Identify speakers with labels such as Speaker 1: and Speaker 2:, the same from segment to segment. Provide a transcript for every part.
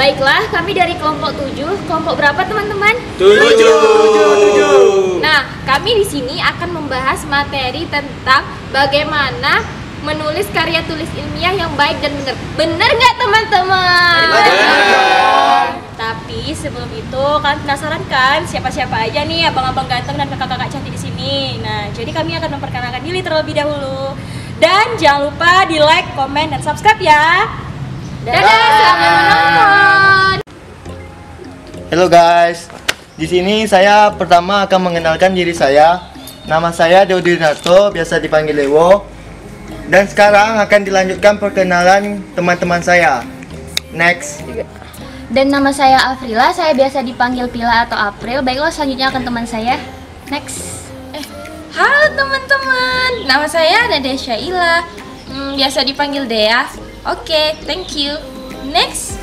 Speaker 1: Baiklah, kami dari kelompok 7. Kelompok berapa teman-teman?
Speaker 2: 7.
Speaker 1: Nah, kami di sini akan membahas materi tentang bagaimana menulis karya tulis ilmiah yang baik dan benar. Benar nggak teman-teman?
Speaker 2: Benar.
Speaker 1: Tapi sebelum itu, kalian penasaran kan siapa-siapa aja nih abang-abang ganteng dan kakak-kakak cantik di sini? Nah, jadi kami akan memperkenalkan diri terlebih dahulu. Dan jangan lupa di like, komen, dan subscribe ya. Dadah, selamat menonton.
Speaker 2: Halo guys, di sini saya pertama akan mengenalkan diri saya. Nama saya Deodi Narto, biasa dipanggil Lewo. Dan sekarang akan dilanjutkan perkenalan teman-teman saya. Next.
Speaker 3: Dan nama saya Afrila, saya biasa dipanggil Pila atau April. Baiklah, selanjutnya akan teman saya. Next.
Speaker 4: Halo teman-teman, nama saya Nadia Syaila, biasa dipanggil Dea. Oke, thank you. Next.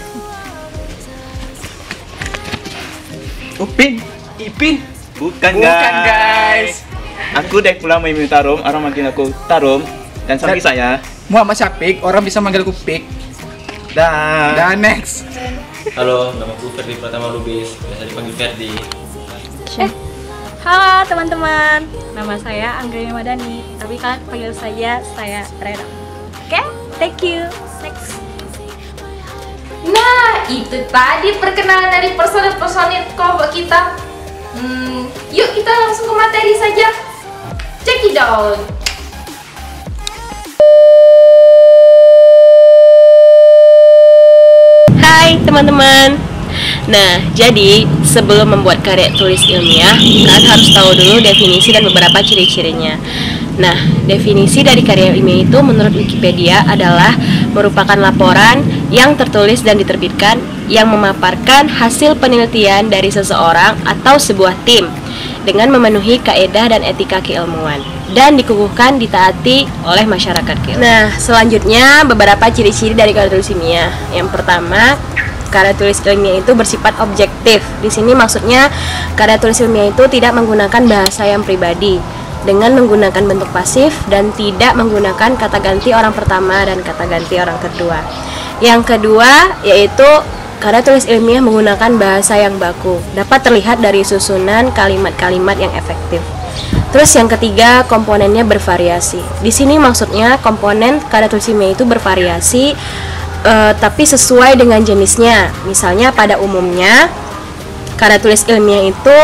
Speaker 5: Upin, Ipin, bukan guys. Aku Dek pula Mimi Tarum, orang manggil aku Tarum. Dan samping saya
Speaker 6: Muhammad Syafiq, orang bisa manggil aku Pik. Dan next.
Speaker 7: Halo, nama aku Ferdi Pratama Lubis, biasa dipanggil Ferdi.
Speaker 1: Halo teman-teman, nama saya Anggreni Madani, tapi kalian panggil saya Rena. Oke, thank you. Next.
Speaker 4: Nah, itu tadi perkenalan dari personil kelompok kita. Yuk kita langsung ke materi saja. Check it out.
Speaker 8: Hai teman-teman. Nah, jadi sebelum membuat karya tulis ilmiah, kalian harus tahu dulu definisi dan beberapa ciri-cirinya. Nah, definisi dari karya ilmiah itu menurut Wikipedia adalah merupakan laporan yang tertulis dan diterbitkan yang memaparkan hasil penelitian dari seseorang atau sebuah tim dengan memenuhi kaedah dan etika keilmuan dan dikukuhkan ditaati oleh masyarakat keilmuan. Nah, selanjutnya beberapa ciri-ciri dari karya tulis ilmiah. Yang pertama, karya tulis ilmiah itu bersifat objektif. Di sini maksudnya karya tulis ilmiah itu tidak menggunakan bahasa yang pribadi dengan menggunakan bentuk pasif dan tidak menggunakan kata ganti orang pertama dan kata ganti orang kedua. Yang kedua yaitu karya tulis ilmiah menggunakan bahasa yang baku, dapat terlihat dari susunan kalimat-kalimat yang efektif. Terus yang ketiga, komponennya bervariasi. Di sini maksudnya komponen karya tulis ilmiah itu bervariasi, tapi sesuai dengan jenisnya. Misalnya pada umumnya karya tulis ilmiah itu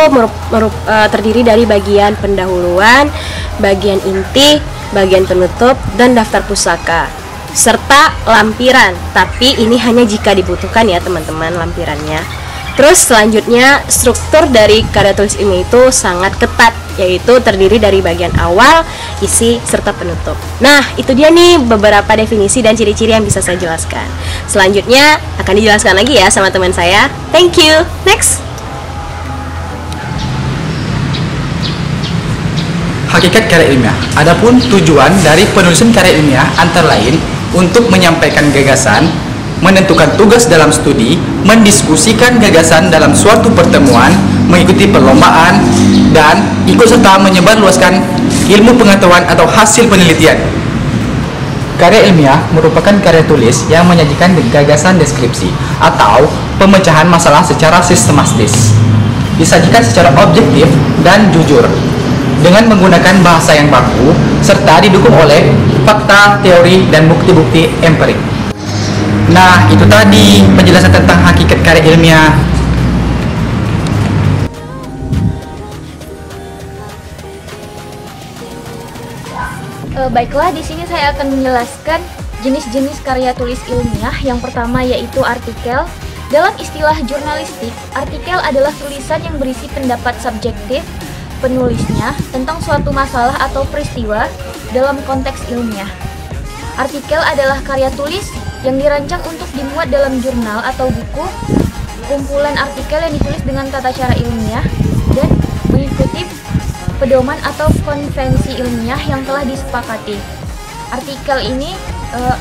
Speaker 8: terdiri dari bagian pendahuluan, bagian inti, bagian penutup, dan daftar pusaka, serta lampiran. Tapi ini hanya jika dibutuhkan ya teman-teman lampirannya. Terus selanjutnya struktur dari karya tulis ilmiah itu sangat ketat, yaitu terdiri dari bagian awal, isi, serta penutup. Nah, itu dia nih beberapa definisi dan ciri-ciri yang bisa saya jelaskan. Selanjutnya akan dijelaskan lagi ya sama teman saya. Thank you. Next.
Speaker 6: Hakikat karya ilmiah. Adapun tujuan dari penulisan karya ilmiah antara lain untuk menyampaikan gagasan, menentukan tugas dalam studi, mendiskusikan gagasan dalam suatu pertemuan, mengikuti perlombaan, dan ikut serta menyebarluaskan ilmu pengetahuan atau hasil penelitian. Karya ilmiah merupakan karya tulis yang menyajikan gagasan deskripsi atau pemecahan masalah secara sistematis, disajikan secara objektif dan jujur, dengan menggunakan bahasa yang baku, serta didukung oleh fakta, teori, dan bukti-bukti empirik. Nah, itu tadi penjelasan tentang hakikat karya ilmiah.
Speaker 3: Baiklah, di sini saya akan menjelaskan jenis-jenis karya tulis ilmiah. Yang pertama yaitu artikel. Dalam istilah jurnalistik, artikel adalah tulisan yang berisi pendapat subjektif penulisnya tentang suatu masalah atau peristiwa dalam konteks ilmiah. Artikel adalah karya tulis yang dirancang untuk dimuat dalam jurnal atau buku, kumpulan artikel yang ditulis dengan tata cara ilmiah dan mengikuti pedoman atau konvensi ilmiah yang telah disepakati. Artikel ini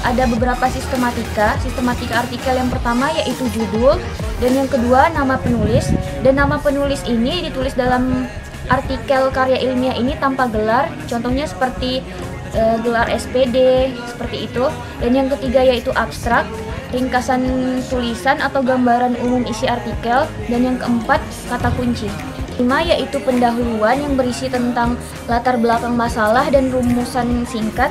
Speaker 3: ada beberapa sistematika. Sistematika artikel yang pertama yaitu judul, dan yang kedua nama penulis. Dan nama penulis ini ditulis dalam artikel karya ilmiah ini tanpa gelar, contohnya seperti gelar SPD, seperti itu. Dan yang ketiga yaitu abstrak. ringkasan tulisan atau gambaran umum isi artikel, dan yang keempat, kata kunci. 5 yaitu pendahuluan yang berisi tentang latar belakang masalah dan rumusan singkat,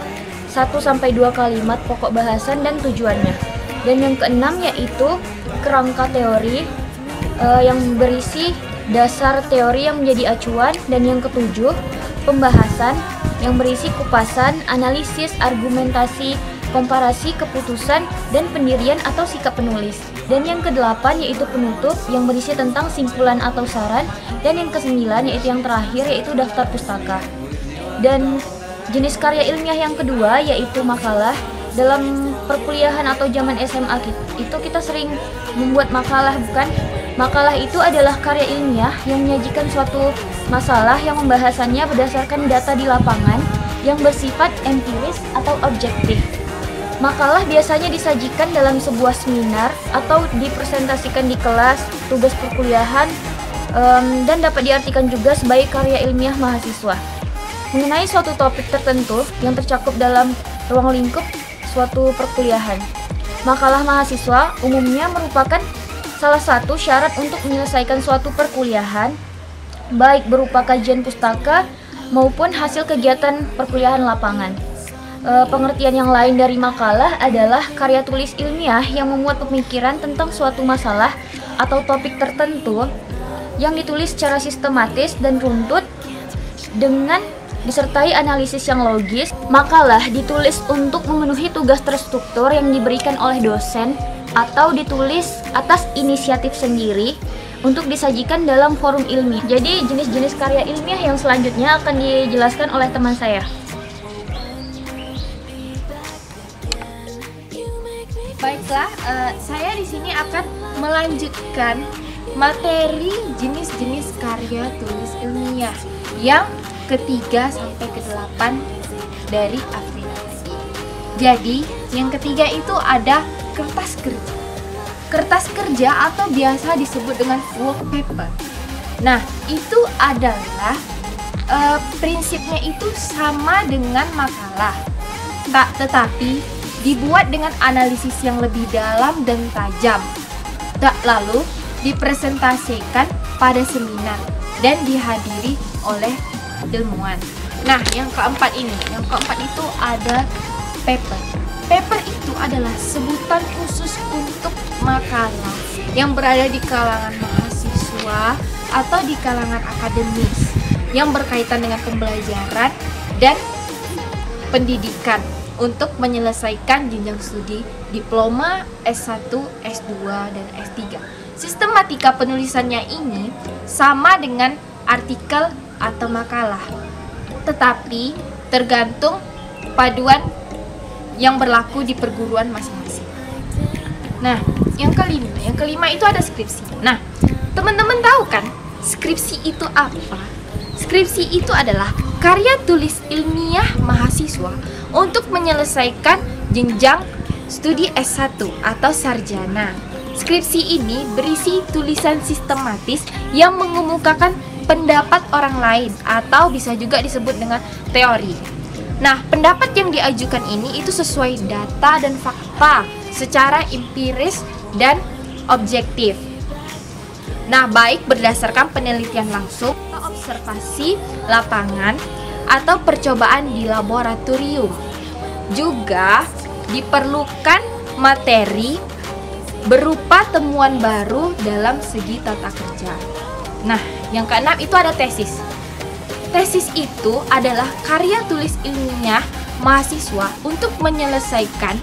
Speaker 3: 1-2 kalimat pokok bahasan dan tujuannya. Dan yang keenam yaitu kerangka teori yang berisi dasar teori yang menjadi acuan, dan yang ketujuh pembahasan yang berisi kupasan, analisis, argumentasi, komparasi, keputusan, dan pendirian atau sikap penulis. Dan yang kedelapan yaitu penutup yang berisi tentang simpulan atau saran, dan yang kesembilan yaitu yang terakhir yaitu daftar pustaka. Dan jenis karya ilmiah yang kedua yaitu makalah. Dalam perkuliahan atau zaman SMA itu kita sering membuat makalah, bukan? Makalah itu adalah karya ilmiah yang menyajikan suatu masalah yang pembahasannya berdasarkan data di lapangan yang bersifat empiris atau objektif. Makalah biasanya disajikan dalam sebuah seminar atau dipresentasikan di kelas, tugas perkuliahan, dan dapat diartikan juga sebagai karya ilmiah mahasiswa mengenai suatu topik tertentu yang tercakup dalam ruang lingkup suatu perkuliahan. Makalah mahasiswa umumnya merupakan salah satu syarat untuk menyelesaikan suatu perkuliahan, baik berupa kajian pustaka maupun hasil kegiatan perkuliahan lapangan. Pengertian yang lain dari makalah adalah karya tulis ilmiah yang memuat pemikiran tentang suatu masalah atau topik tertentu yang ditulis secara sistematis dan runtut dengan disertai analisis yang logis. Makalah ditulis untuk memenuhi tugas terstruktur yang diberikan oleh dosen atau ditulis atas inisiatif sendiri untuk disajikan dalam forum ilmiah. Jadi jenis-jenis karya ilmiah yang selanjutnya akan dijelaskan oleh teman saya.
Speaker 4: Baiklah, saya di sini akan melanjutkan materi jenis-jenis karya tulis ilmiah yang ketiga sampai ke-8 dari Afrika. Jadi, yang ketiga itu ada kertas kerja. Kertas kerja atau biasa disebut dengan work paper. Nah, itu adalah prinsipnya itu sama dengan makalah, tetapi dibuat dengan analisis yang lebih dalam dan tajam. Lalu dipresentasikan pada seminar dan dihadiri oleh ilmuwan. Nah, yang keempat itu ada paper. Paper itu adalah sebutan khusus untuk makalah yang berada di kalangan mahasiswa atau di kalangan akademis yang berkaitan dengan pembelajaran dan pendidikan untuk menyelesaikan jenjang studi diploma S1, S2, dan S3. Sistematika penulisannya ini sama dengan artikel atau makalah, tetapi tergantung paduan yang berlaku di perguruan masing-masing. Nah, yang kelima itu ada skripsi. Nah, teman-teman tahu kan skripsi itu apa? Skripsi itu adalah karya tulis ilmiah mahasiswa untuk menyelesaikan jenjang studi S1 atau sarjana. Skripsi ini berisi tulisan sistematis yang mengemukakan pendapat orang lain atau bisa juga disebut dengan teori. Nah, pendapat yang diajukan ini itu sesuai data dan fakta secara empiris dan objektif. Nah, baik berdasarkan penelitian langsung, observasi lapangan, atau percobaan di laboratorium. Juga diperlukan materi berupa temuan baru dalam segi tata kerja. Nah, yang keenam itu ada tesis. Tesis itu adalah karya tulis ilmiah mahasiswa untuk menyelesaikan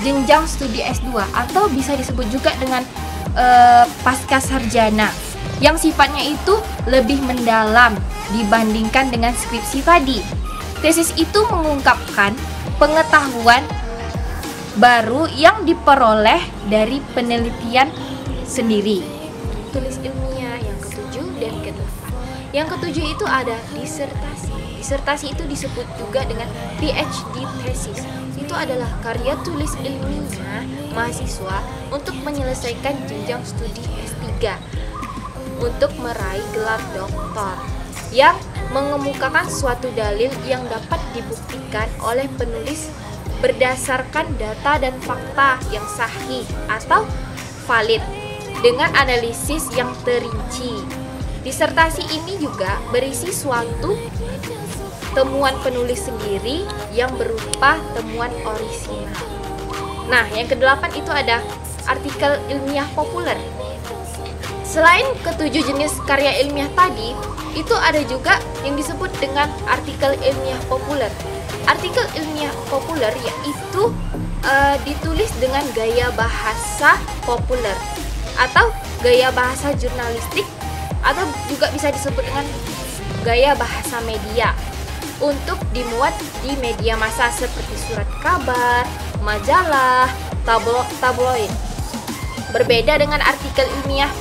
Speaker 4: jenjang studi S2 atau bisa disebut juga dengan pasca sarjana yang sifatnya itu lebih mendalam dibandingkan dengan skripsi tadi. Tesis itu mengungkapkan pengetahuan baru yang diperoleh dari penelitian sendiri. Tulis ilmiah yang ketujuh dan ke-8. Yang ketujuh itu ada disertasi. Disertasi itu disebut juga dengan PhD thesis. Itu adalah karya tulis ilmiah mahasiswa untuk menyelesaikan jenjang studi S3 untuk meraih gelar doktor yang mengemukakan suatu dalil yang dapat dibuktikan oleh penulis berdasarkan data dan fakta yang sahih atau valid dengan analisis yang terinci. Disertasi ini juga berisi suatu temuan penulis sendiri yang berupa temuan orisinal. Nah, yang kedelapan itu ada artikel ilmiah populer. Selain ketujuh jenis karya ilmiah tadi, itu ada juga yang disebut dengan artikel ilmiah populer. Artikel ilmiah populer yaitu ditulis dengan gaya bahasa populer atau gaya bahasa jurnalistik, atau juga bisa disebut dengan gaya bahasa media, untuk dimuat di media massa seperti surat kabar, majalah, tabloid. Berbeda dengan artikel ilmiah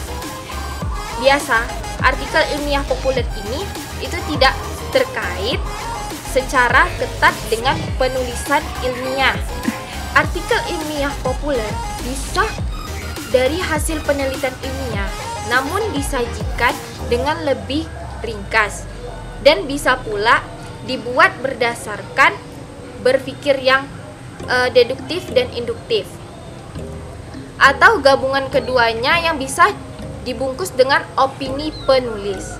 Speaker 4: biasa, artikel ilmiah populer ini itu tidak terkait secara ketat dengan penulisan ilmiah. Artikel ilmiah populer bisa dari hasil penelitian ilmiah, namun disajikan dengan lebih ringkas dan bisa pula dibuat berdasarkan berpikir yang deduktif dan induktif, atau gabungan keduanya yang bisa dibungkus dengan opini penulis.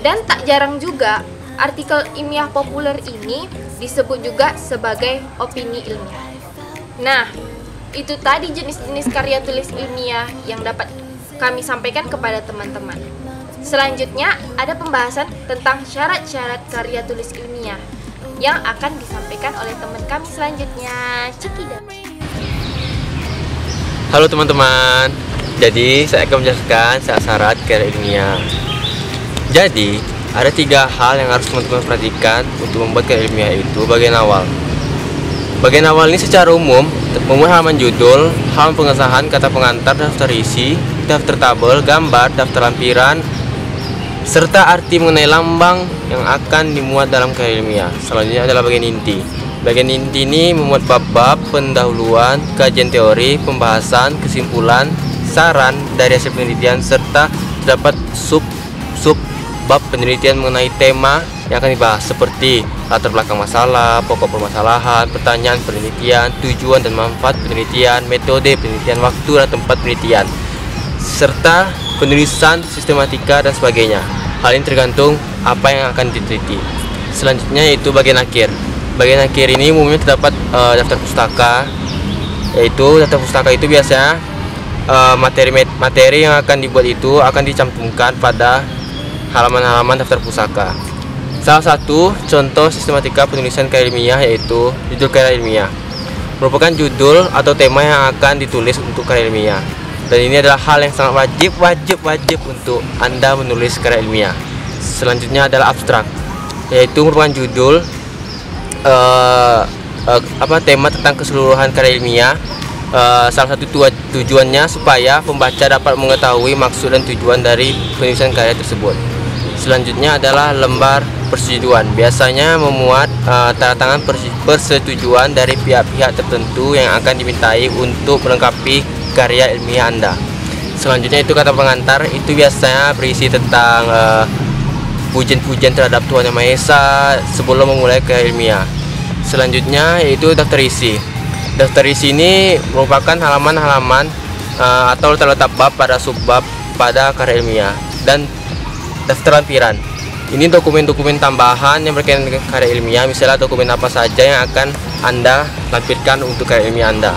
Speaker 4: Dan tak jarang juga artikel ilmiah populer ini disebut juga sebagai opini ilmiah. Nah, itu tadi jenis-jenis karya tulis ilmiah yang dapat kami sampaikan kepada teman-teman. Selanjutnya ada pembahasan tentang syarat-syarat karya tulis ilmiah yang akan disampaikan oleh teman kami selanjutnya. Cekidot.
Speaker 7: Halo teman-teman, jadi saya akan menjelaskan syarat karya ilmiah. Jadi ada 3 hal yang harus teman-teman perhatikan untuk membuat karya ilmiah itu. Bagian awal. Bagian awal ini secara umum memuat halaman judul, halaman pengesahan, kata pengantar, daftar isi, daftar tabel, gambar, daftar lampiran, serta arti mengenai lambang yang akan dimuat dalam karya ilmiah. Selanjutnya adalah bagian inti. Bagian inti ini memuat bab-bab, pendahuluan, kajian teori, pembahasan, kesimpulan, saran dari hasil penelitian, serta terdapat sub bab penelitian mengenai tema yang akan dibahas, seperti latar belakang masalah, pokok permasalahan, pertanyaan penelitian, tujuan dan manfaat penelitian, metode penelitian, waktu dan tempat penelitian, serta penulisan, sistematika dan sebagainya. Hal ini tergantung apa yang akan diteliti. Selanjutnya yaitu bagian akhir. Bagian akhir ini umumnya terdapat daftar pustaka, yaitu daftar pustaka itu biasanya materi yang akan dibuat itu akan dicantumkan pada halaman-halaman daftar pustaka. Salah satu contoh sistematika penulisan karya ilmiah yaitu judul karya ilmiah, merupakan judul atau tema yang akan ditulis untuk karya ilmiah. Dan ini adalah hal yang sangat wajib untuk Anda menulis karya ilmiah. Selanjutnya adalah abstrak, yaitu merupakan judul tema tentang keseluruhan karya ilmiah. Salah satu tujuannya supaya pembaca dapat mengetahui maksud dan tujuan dari penulisan karya tersebut. Selanjutnya adalah lembar persetujuan, biasanya memuat tanda tangan persetujuan dari pihak-pihak tertentu yang akan dimintai untuk melengkapi karya ilmiah Anda. Selanjutnya itu kata pengantar, itu biasanya berisi tentang pujian-pujian terhadap Tuhan Yang Maha Esa sebelum memulai karya ilmiah. Selanjutnya yaitu daftar isi. Daftar isi ini merupakan halaman-halaman atau letak-letak bab pada subbab pada karya ilmiah. Dan daftar lampiran, ini dokumen-dokumen tambahan yang berkaitan dengan karya ilmiah, misalnya dokumen apa saja yang akan Anda lampirkan untuk karya ilmiah Anda.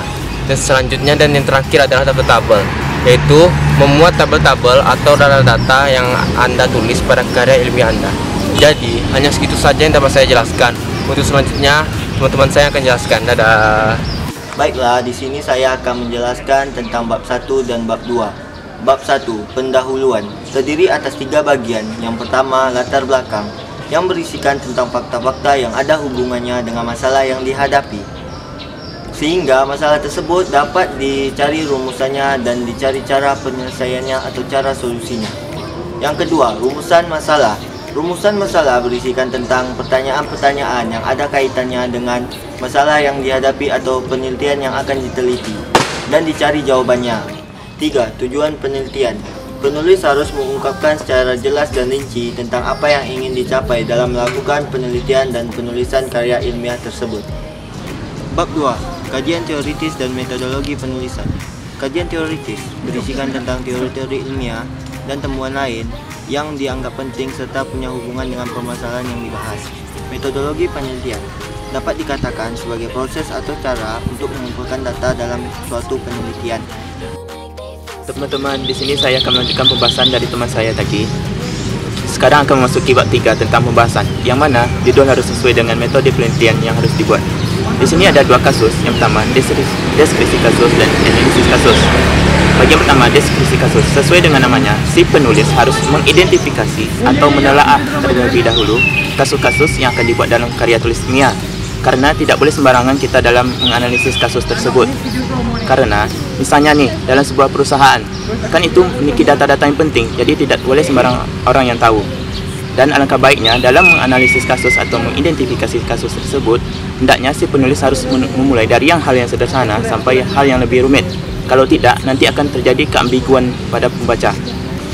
Speaker 7: Dan selanjutnya dan yang terakhir adalah daftar tabel, yaitu memuat tabel-tabel atau data-data yang Anda tulis pada karya ilmiah Anda. Jadi hanya segitu saja yang dapat saya jelaskan. Untuk selanjutnya teman-teman saya akan jelaskan. Dadah.
Speaker 2: Baiklah, di sini saya akan menjelaskan tentang bab 1 dan bab 2. Bab 1, pendahuluan, terdiri atas 3 bagian. Yang pertama, latar belakang, yang berisikan tentang fakta-fakta yang ada hubungannya dengan masalah yang dihadapi, sehingga masalah tersebut dapat dicari rumusannya dan dicari cara penyelesaiannya atau cara solusinya. Yang kedua, rumusan masalah. Rumusan masalah berisikan tentang pertanyaan-pertanyaan yang ada kaitannya dengan masalah yang dihadapi atau penelitian yang akan diteliti dan dicari jawabannya. 3. Tujuan penelitian. Penulis harus mengungkapkan secara jelas dan rinci tentang apa yang ingin dicapai dalam melakukan penelitian dan penulisan karya ilmiah tersebut. Bab 2. Kajian teoritis dan metodologi penulisan. Kajian teoritis berisikan tentang teori-teori ilmiah dan temuan lain yang dianggap penting serta punya hubungan dengan permasalahan yang dibahas. Metodologi penelitian dapat dikatakan sebagai proses atau cara untuk mengumpulkan data dalam suatu penelitian.
Speaker 5: Teman-teman, di sini saya akan melanjutkan pembahasan dari teman saya tadi. Sekarang akan memasuki bab 3 tentang pembahasan, yang mana judul harus sesuai dengan metode penelitian yang harus dibuat. Di sini ada 2 kasus. Yang pertama, deskripsi kasus dan analisis kasus. Bagian pertama, deskripsi kasus. Sesuai dengan namanya, si penulis harus mengidentifikasi atau menelaah terlebih dahulu kasus-kasus yang akan dibuat dalam karya tulis ilmiah. Karena tidak boleh sembarangan kita dalam menganalisis kasus tersebut. Karena misalnya nih, dalam sebuah perusahaan, kan itu memiliki data-data yang penting, jadi tidak boleh sembarang orang yang tahu. Dan alangkah baiknya dalam menganalisis kasus atau mengidentifikasi kasus tersebut, hendaknya si penulis harus memulai dari hal yang sederhana sampai hal yang lebih rumit. Kalau tidak, nanti akan terjadi keambiguan pada pembaca.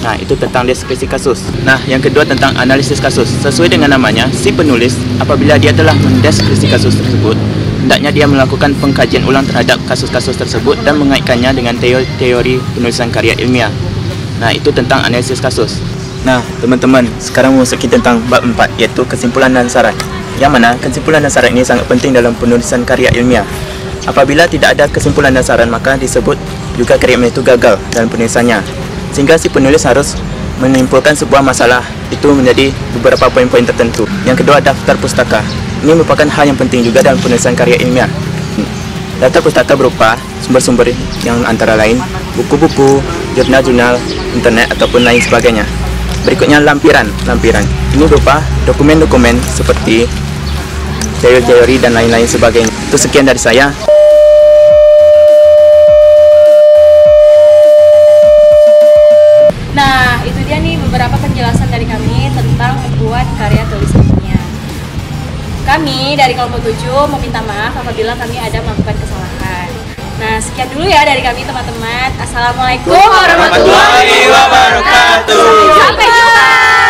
Speaker 5: Nah, itu tentang deskripsi kasus. Nah, yang kedua tentang analisis kasus. Sesuai dengan namanya, si penulis apabila dia telah mendeskripsi kasus tersebut, hendaknya dia melakukan pengkajian ulang terhadap kasus-kasus tersebut dan mengaitkannya dengan teori penulisan karya ilmiah. Nah, itu tentang analisis kasus. Nah, teman-teman, sekarang memasuki tentang bab 4, yaitu kesimpulan dan syarat. Yang mana kesimpulan dan syarat ini sangat penting dalam penulisan karya ilmiah. Apabila tidak ada kesimpulan dan syarat, maka disebut juga karya ilmiah itu gagal dalam penulisannya. Sehingga si penulis harus menyimpulkan sebuah masalah, itu menjadi beberapa poin-poin tertentu. Yang kedua, daftar pustaka. Ini merupakan hal yang penting juga dalam penulisan karya ilmiah. Daftar pustaka berupa sumber-sumber yang antara lain buku-buku, jurnal-jurnal, internet, ataupun lain sebagainya. Berikutnya lampiran. Ini berupa dokumen-dokumen seperti teori-teori dan lain-lain sebagainya. Itu sekian dari saya.
Speaker 1: Nah, itu dia nih beberapa penjelasan dari kami tentang membuat karya tulis ilmiah. Kami dari kelompok 7 meminta maaf apabila kami ada melakukan kesalahan. Nah, sekian dulu ya dari kami teman-teman. Assalamualaikum warahmatullahi wabarakatuh. Sampai jumpa.